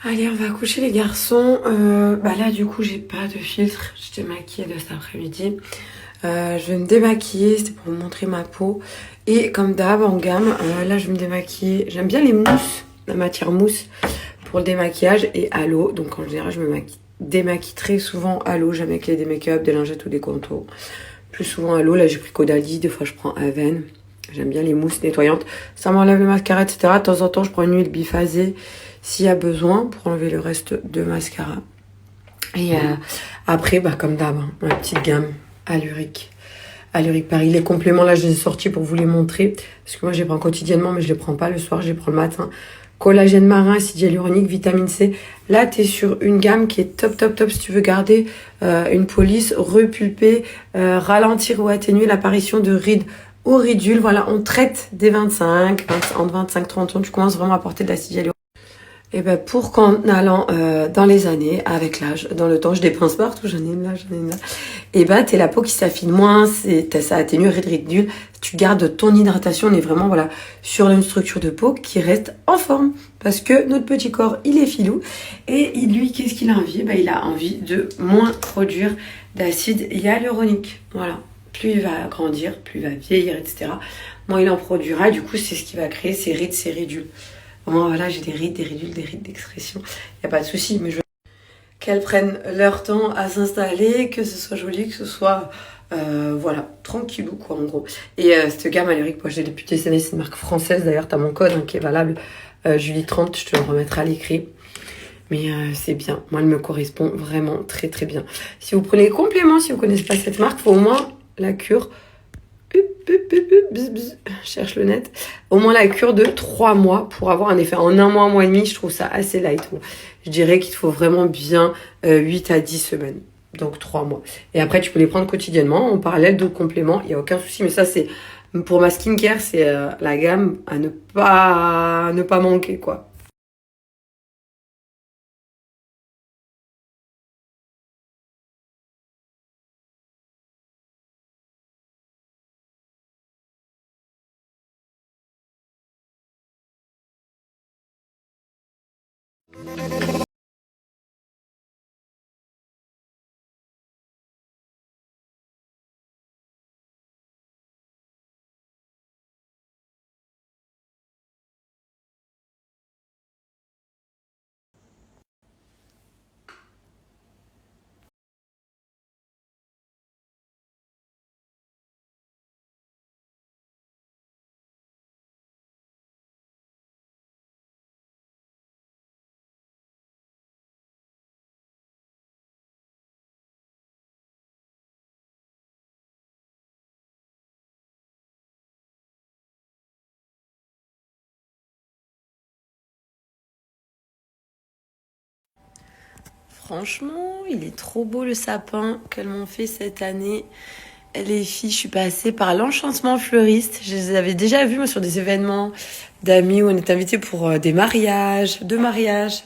Allez, on va coucher les garçons. Là, du coup, j'ai pas de filtre. J'étais maquillée de cet après-midi. Je vais me démaquiller, c'était pour vous montrer ma peau. Et comme d'hab, en gamme, là, je vais me démaquiller. J'aime bien les mousses, la matière mousse pour le démaquillage et à l'eau. Donc, en général, je me démaquille très souvent à l'eau. Jamais avec les démake-up, des lingettes ou des contours. Plus souvent à l'eau. Là, j'ai pris Caudalie. Des fois, je prends Aven. J'aime bien les mousses nettoyantes. Ça m'enlève le mascara, etc. De temps en temps, je prends une huile biphasée s'il y a besoin pour enlever le reste de mascara. Et après, comme d'hab, ma petite gamme Alluric Paris. Les compléments, là, je les ai sortis pour vous les montrer. Parce que moi, je les prends quotidiennement, mais je les prends pas le soir, je les prends le matin. Collagène marin, acide hyaluronique, vitamine C. Là, tu es sur une gamme qui est top, top, top si tu veux garder une police, repulper, ralentir ou atténuer l'apparition de rides ou ridules. Voilà, on traite des 25-30 ans. Tu commences vraiment à porter de l'acide hyaluronique. Et pour qu'en allant dans les années, avec l'âge, dans le temps, je dépense partout, j'en ai une là. Et t'es la peau qui s'affine moins, ça atténue ridule. Tu gardes ton hydratation, on est vraiment sur une structure de peau qui reste en forme. Parce que notre petit corps, il est filou. Et lui, qu'est-ce qu'il a envie? Il a envie de moins produire d'acide hyaluronique. Voilà. Plus il va grandir, plus il va vieillir, etc. Moins il en produira. Du coup, c'est ce qui va créer ces rides, ces ridules. Moi, voilà, j'ai des rides, des ridules, des rides d'expression. Il n'y a pas de souci, mais je veux qu'elles prennent leur temps à s'installer, que ce soit joli, que ce soit, tranquillou, quoi, en gros. Et cette gamme Alluric, moi, je l'ai depuis des années, c'est une marque française. D'ailleurs, tu as mon code qui est valable, Julie30, je te le remettrai à l'écrit. Mais c'est bien. Moi, elle me correspond vraiment très, très bien. Si vous prenez les compléments, si vous ne connaissez pas cette marque, il faut au moins la cure. Je cherche le net. Au moins la cure de 3 mois pour avoir un effet. En un mois et demi, je trouve ça assez light. Je dirais qu'il faut vraiment bien 8 à 10 semaines. Donc 3 mois. Et après, tu peux les prendre quotidiennement en parallèle d'autres compléments. Il n'y a aucun souci. Mais ça, c'est pour ma skincare, c'est la gamme à ne pas manquer, quoi. Franchement, il est trop beau le sapin qu'elles m'ont fait cette année. Les filles, je suis passée par l'enchantement fleuriste. Je les avais déjà vues moi, sur des événements d'amis où on est invité pour deux mariages.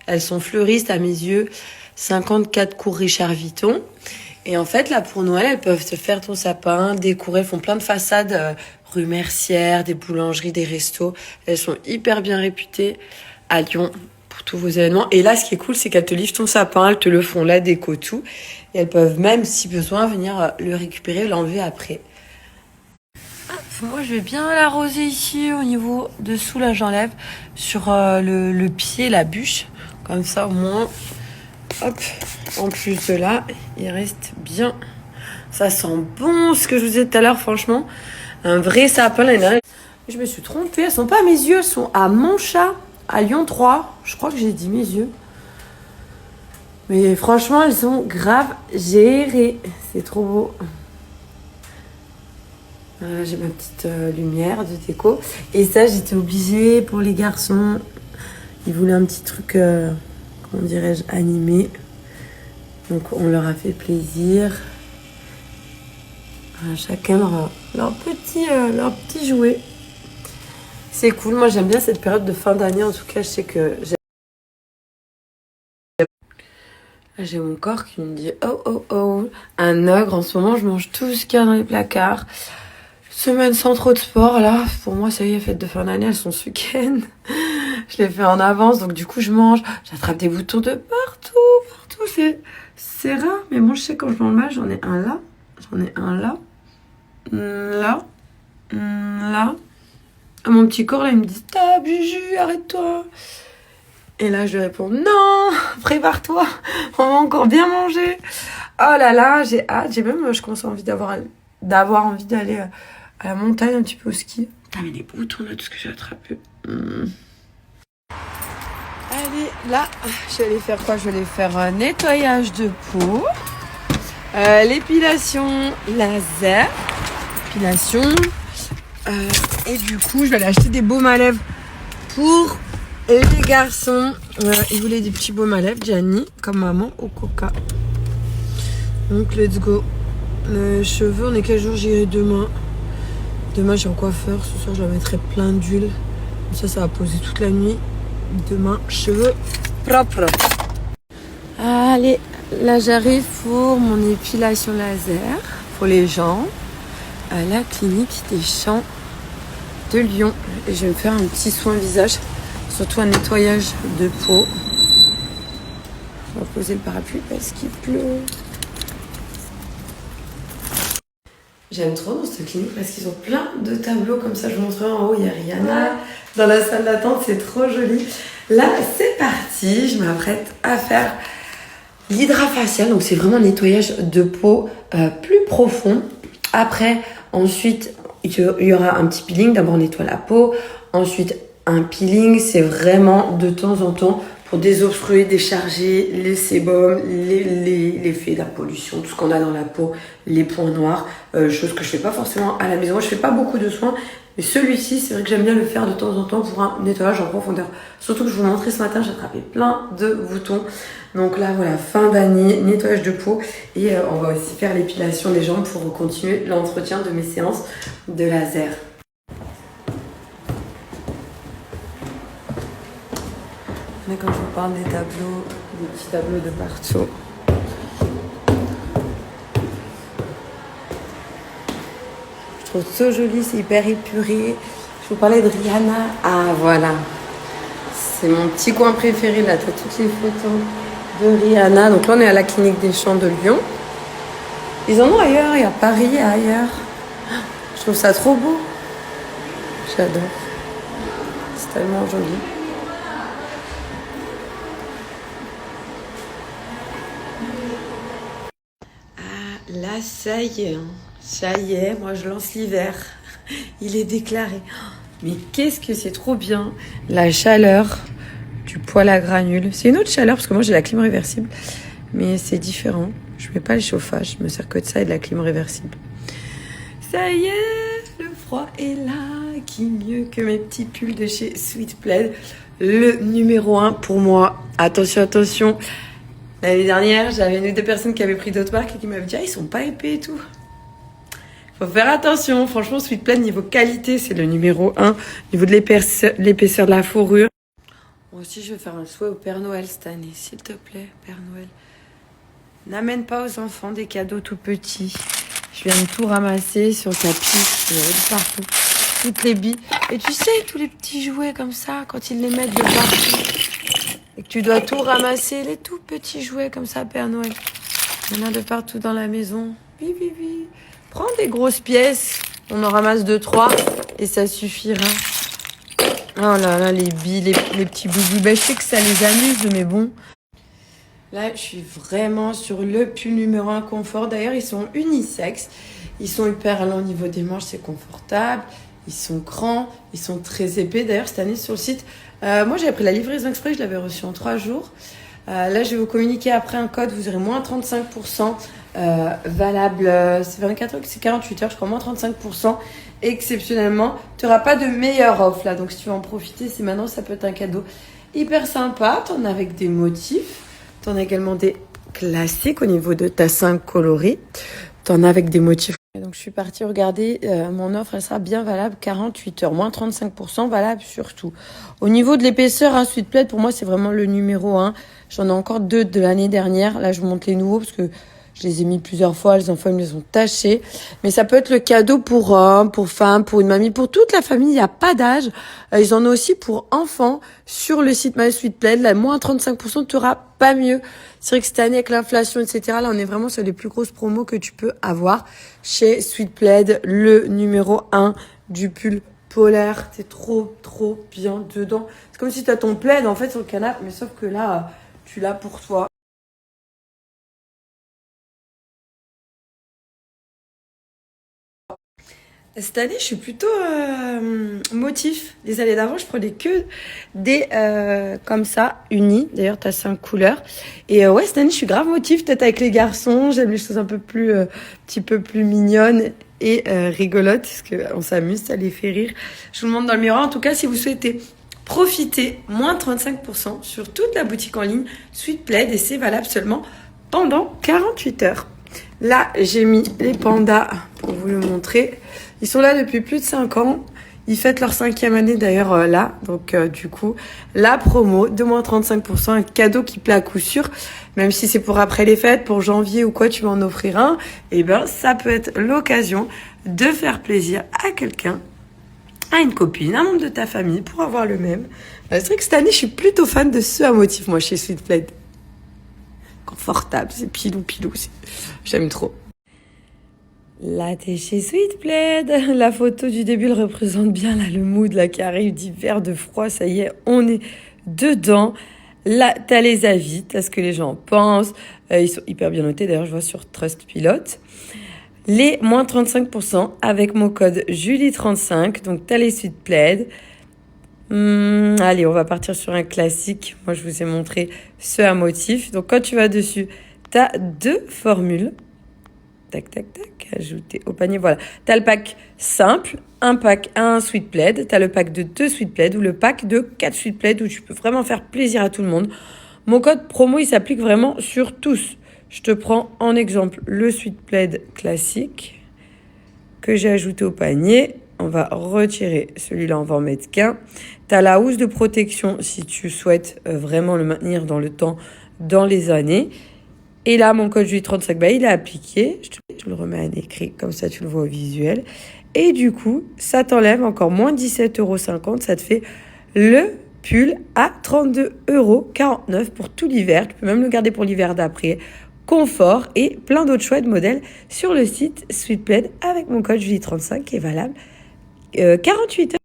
Elles sont fleuristes à mes yeux. 54 cours Richard Vuitton. Et en fait, là, pour Noël, elles peuvent te faire ton sapin, décorer. Elles font plein de façades, rue Mercière, des boulangeries, des restos. Elles sont hyper bien réputées à Lyon pour tous vos événements. Et là, ce qui est cool, c'est qu'elles te livrent ton sapin, elles te le font, la déco, tout. Et elles peuvent même, si besoin, venir le récupérer, l'enlever après. Moi, je vais bien l'arroser ici, au niveau dessous, là, j'enlève sur le pied, la bûche. Comme ça, au moins, hop, en plus de là, il reste bien. Ça sent bon, ce que je vous disais tout à l'heure, franchement. Un vrai sapin, l'année dernière. Je me suis trompée, elles sont pas à mes yeux, elles sont à Montchat, à Lyon 3. Je crois que j'ai dit mes yeux. Mais franchement, elles sont grave gérées. C'est trop beau. J'ai ma petite lumière de déco. Et ça, j'étais obligée pour les garçons. Ils voulaient un petit truc, comment dirais-je, animé. Donc, on leur a fait plaisir. Chacun leur petit jouet. C'est cool. Moi, j'aime bien cette période de fin d'année. En tout cas, je sais que j'ai mon corps qui me dit oh, un ogre. En ce moment, je mange tout ce qu'il y a dans les placards. Semaine sans trop de sport, là. Pour moi, ça y est, fête de fin d'année, elles sont ce week-end. Je l'ai fait en avance, donc du coup, je mange. J'attrape des boutons de partout, partout. C'est rare, mais moi, je sais quand je mange mal, j'en ai un là. J'en ai un là. Là. Là. À mon petit corps, là, il me dit stop, Juju, arrête-toi. Et là, je lui réponds non, prépare-toi, on va encore bien manger. Oh là là, j'ai hâte. Je commence à d'avoir envie d'aller à la montagne un petit peu au ski. Putain, mais les boutons là, tout ce que j'ai attrapé. Allez, là, je vais aller faire quoi? Je vais aller faire un nettoyage de peau, l'épilation laser, et du coup, je vais aller acheter des baumes à lèvres pour les garçons. Ils voulaient des petits baumes à lèvres, Gianni, comme maman, au coca. Donc, let's go. Les cheveux, on est quel jour? J'irai demain. Demain, j'ai un coiffeur. Ce soir, je leur mettrai plein d'huile. Comme ça va poser toute la nuit. Demain, cheveux propres. Allez, là, j'arrive pour mon épilation laser pour les jambes à la clinique des Champs de Lyon. Et je vais me faire un petit soin visage, surtout un nettoyage de peau. On va poser le parapluie parce qu'il pleut. J'aime trop dans cette clinique parce qu'ils ont plein de tableaux comme ça. Je vous montrerai en haut, il y a Rihanna. Dans la salle d'attente, c'est trop joli. Là, c'est parti. Je m'apprête à faire l'hydrafacial. Donc, c'est vraiment un nettoyage de peau plus profond. Après, ensuite, il y aura un petit peeling. D'abord, on nettoie la peau. Ensuite, un peeling. C'est vraiment de temps en temps pour désobstruer, décharger les sébums, l'effet de la pollution, tout ce qu'on a dans la peau, les points noirs, chose que je fais pas forcément à la maison. Moi, je fais pas beaucoup de soins, mais celui-ci, c'est vrai que j'aime bien le faire de temps en temps pour un nettoyage en profondeur. Surtout que je vous montrais ce matin, j'ai attrapé plein de boutons. Donc là, voilà, fin d'année, nettoyage de peau. Et on va aussi faire l'épilation des jambes pour continuer l'entretien de mes séances de laser. Mais quand je vous parle des tableaux, des petits tableaux de partout. Je trouve ça joli, c'est hyper épuré. Je vous parlais de Rihanna. Ah voilà, c'est mon petit coin préféré là. T'as toutes les photos de Rihanna. Donc là on est à la clinique des Champs de Lyon. Ils en ont ailleurs, il y a Paris et ailleurs. Je trouve ça trop beau. J'adore. C'est tellement joli. Là, ça y est, moi je lance l'hiver. Il est déclaré. Mais qu'est-ce que c'est trop bien. La chaleur du poêle à granules. C'est une autre chaleur parce que moi j'ai la clim réversible. Mais c'est différent. Je mets pas le chauffage, je me sers que de ça et de la clim réversible. Ça y est, le froid est là. Qui mieux que mes petits pulls de chez Sweet Plaid. Le numéro 1 pour moi. Attention, attention. L'année dernière, j'avais une ou deux personnes qui avaient pris d'autres marques et qui m'avaient dit « Ah, ils sont pas épais et tout ». Faut faire attention. Franchement, Sweet Plaid, niveau qualité, c'est le numéro 1. Niveau de l'épaisseur de la fourrure. Moi aussi, je vais faire un souhait au Père Noël cette année. S'il te plaît, Père Noël. N'amène pas aux enfants des cadeaux tout petits. Je viens de tout ramasser sur sa piste, de partout. Toutes les billes. Et tu sais, tous les petits jouets comme ça, quand ils les mettent de partout. Et que tu dois tout ramasser, les tout petits jouets comme ça, Père Noël. Il y en a de partout dans la maison. Oui, oui, oui. Prends des grosses pièces. On en ramasse 2-3 et ça suffira. Oh là là, les billes, les petits boubous. Ben, je sais que ça les amuse, mais bon. Là, je suis vraiment sur le pull numéro 1 confort. D'ailleurs, ils sont unisexes. Ils sont hyper longs au niveau des manches, c'est confortable. Ils sont grands, ils sont très épais. D'ailleurs, cette année, sur le site... moi, j'avais pris la livraison express, je l'avais reçu en 3 jours. Là, je vais vous communiquer après un code, vous aurez moins 35%, valable, c'est 24 heures, c'est 48 heures, je crois, moins 35%. Exceptionnellement, tu n'auras pas de meilleure offre là, donc si tu veux en profiter, c'est maintenant, ça peut être un cadeau hyper sympa. Tu en as avec des motifs, tu en as également des classiques au niveau de ta 5 coloris, tu en as avec des motifs. Donc, je suis partie regarder mon offre, elle sera bien valable 48 heures, moins 35%, valable surtout. Au niveau de l'épaisseur, un Sweet Plaid, pour moi, c'est vraiment le numéro 1. J'en ai encore 2 de l'année dernière. Là, je vous montre les nouveaux parce que Je les ai mis plusieurs fois, les enfants ils me les ont tachés. Mais ça peut être le cadeau pour hommes, pour femmes, pour une mamie, pour toute la famille. Il n'y a pas d'âge. Ils en ont aussi pour enfants sur le site My Sweet Plaid. Là, moins 35%, tu n'auras pas mieux. C'est vrai que cette année, avec l'inflation, etc., là, on est vraiment sur les plus grosses promos que tu peux avoir chez Sweet Plaid, le numéro 1 du pull polaire. C'est trop, trop bien dedans. C'est comme si tu as ton plaid, en fait, sur le canapé, mais sauf que là, tu l'as pour toi. Cette année, je suis plutôt motif. Les années d'avant, je prenais que des comme ça, unis. D'ailleurs, tu as 5 couleurs. Et ouais, cette année, je suis grave motif. Peut-être avec les garçons. J'aime les choses un peu plus, petit peu plus mignonnes et rigolotes. Parce qu'on s'amuse, ça les fait rire. Je vous le montre dans le miroir. En tout cas, si vous souhaitez profiter, moins 35% sur toute la boutique en ligne Sweet Plaid. Et c'est valable seulement pendant 48 heures. Là, j'ai mis les pandas pour vous le montrer. Ils sont là depuis plus de 5 ans. Ils fêtent leur 5e année d'ailleurs là. Donc du coup, la promo de moins 35%, un cadeau qui plaît à coup sûr. Même si c'est pour après les fêtes, pour janvier ou quoi, tu vas en offrir un. Et ben, ça peut être l'occasion de faire plaisir à quelqu'un, à une copine, un membre de ta famille pour avoir le même. C'est vrai que cette année, je suis plutôt fan de ceux à motif, moi, chez Sweet Plaid. Confortable, c'est pilou. J'aime trop. Là, t'es chez Sweet Plaid. La photo du début, elle représente bien là, le mood là, qui arrive d'hiver, de froid. Ça y est, on est dedans. Là, t'as les avis, t'as ce que les gens pensent. Ils sont hyper bien notés. D'ailleurs, je vois sur Trustpilot. Les moins 35% avec mon code Julie35. Donc, t'as les Sweet Plaid. Allez, on va partir sur un classique. Moi, je vous ai montré ceux à motif. Donc, quand tu vas dessus, t'as 2 formules. Tac, ajouter au panier, voilà. T'as le pack simple, un Sweet Plaid, t'as le pack de 2 Sweet Plaid ou le pack de 4 Sweet Plaid où tu peux vraiment faire plaisir à tout le monde. Mon code promo, il s'applique vraiment sur tous. Je te prends en exemple le Sweet Plaid classique que j'ai ajouté au panier. On va retirer celui-là, on va en mettre qu'un. T'as la housse de protection si tu souhaites vraiment le maintenir dans le temps, dans les années. Et là, mon code Julie35, il est appliqué. Je le remets à l'écrit, comme ça tu le vois au visuel. Et du coup, ça t'enlève encore moins 17,50 €. Ça te fait le pull à 32,49 € pour tout l'hiver. Tu peux même le garder pour l'hiver d'après. Confort et plein d'autres choix de modèles sur le site Sweet Plaid avec mon code Julie35 qui est valable 48 heures.